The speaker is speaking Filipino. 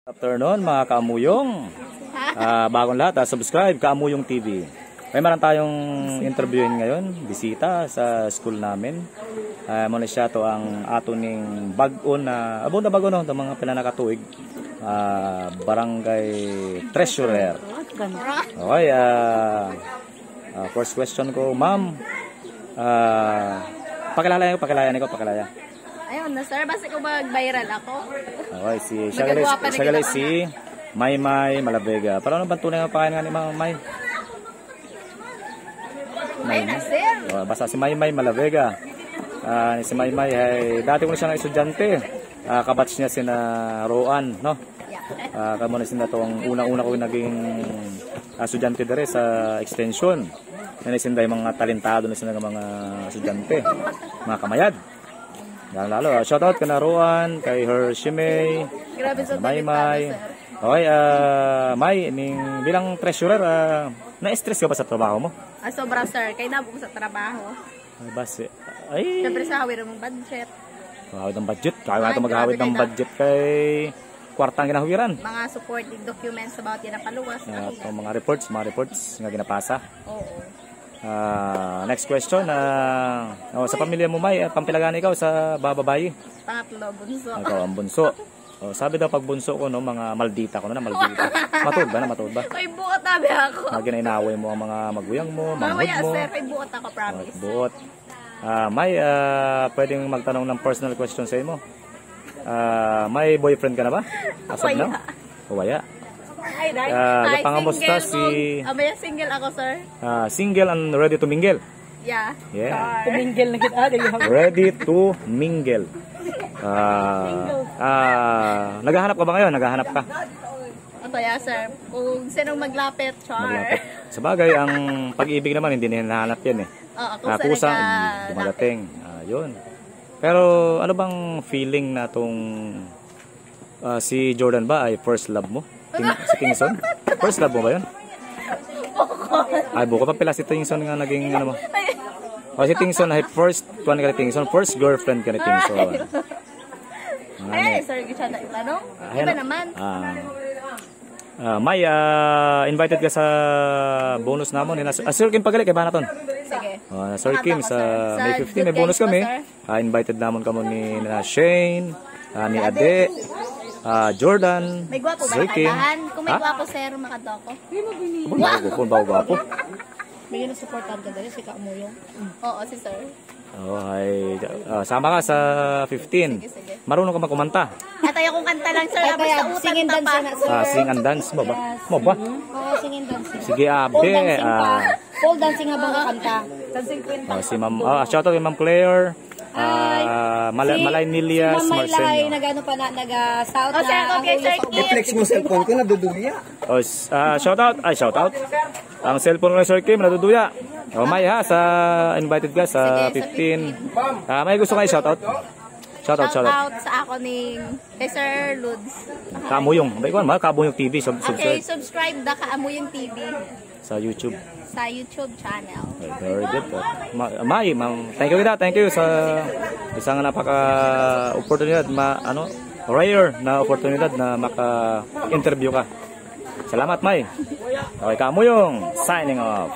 Afternoon mga kaamuyong. Bagong lahat, subscribe Kaamuyong TV. May maran tayong interviewin ngayon, bisita sa school namin. Muna siya to ang ato ning bag-on na abon na bago no, mga pinanakatuig. Barangay Treasurer. Okay, first question ko, ma'am. Pakilala ko. Ayun na sir, basta ko mag-viral ako. Okay, siya gali si Maymay Malavega. Para ano ba tunay ang pakain nga ni May? Ay na sir. Basta si Maymay Malavega. Si Maymay ay dati ko na siya ng estudyante. Kabatch niya sina Roan, no? Kamo na sina to ang una-una ko naging estudyante dire sa extension. Nanisinda yung mga talentado na sila ng mga estudyante, mga kamayad. Lalo, shoutout ka na Roan, kay Hershime, Maymay. Okay, May, bilang treasurer, na-stress ka ba sa trabaho mo? Sobra sir, kaya nabuk sa trabaho. Ay, base. Ay. Siyempre sa hawir ng budget. Hawid ng budget. Kaya nga ito maghawid ng budget kay kwartang ginahawiran. Mga supporting documents about yan na paluwas. Mga reports nga ginapasa. Oo. Next question, sa pamilya mo May, pampilagan ikaw sa bababayi? Pangatlo, bunso. Ikaw ang bunso. Sabi daw pag bunso ko no, mga maldita ko na maldita. Matod ba? Ay buot tabi ako. Inainaway mo ang mga maguyang mo, manghod mo. Sir, ay buot ako, promise. Buot. May, pwedeng magtanong ng personal question sa imo. May boyfriend ka na ba? Asap na? Waya. Ay, pangamusta si... Amaya single ako, sir. Single and ready to mingle? Yeah. Mingle na kita. Ready to mingle. Naghahanap ka ba ngayon? Naghahanap ka? Yeah, sir. Kung sinong maglapit, char. Sa bagay, ang pag-ibig naman, hindi hinahanap yan eh. Kusang dumadating. Yun. Pero ano bang feeling na tong si Jordan ba ay first love mo? Si Tingson? First love mo ba yun? Buko pa pala si Tingson nga naging ano mo. Si Tingson ay first girlfriend ka ni Tingson. Sir, gitsa na itanong? Iba naman. May, invited ka sa bonus namon. Sir Kim Pagalit, kay Banaton. Sige. Sir Kim, sa May 15 may bonus kami. Invited namon kamo ni Shane, ni Ade, Jordan, may gwapo ba Sir Kim. Kung may gwapo sir, makadoko. Bago-gwapo. May supportan ka dali si Kaamuyong. Oo, si sir. Sama ka sa 15. Sige. Marunong ka kumanta? Tayo kung kanta lang sir, Kaya sing and dance na sir. Sing and dance mo ba? Mo ba? Oo, sing and dance. Sige, Pole dancing pa. Pole dancing habang kakanta. Dancing queen pa. Si Ma'am, shoutout kay Ma'am Claire. Malay Nilia Marcelo. Nagano pa na nag-south na. Okay, sir. I-flex mo cellphone ko, naduduya. Shoutout. Ang cellphone ko ng Sir Kim, naduduya. May sa invited ka sa 15. May gusto kayo shoutout? Shoutout sa ako kay Sir Ludes. Kaamuyong. Kaamuyong TV. Okay, subscribe the Kaamuyong TV. Sa YouTube. Sa YouTube channel. Very good. May, ma'am. Thank you sa isang napaka-oportunidad, rare na oportunidad na maka-interview ka. Salamat, May. Okay, Kaamuyong, signing off.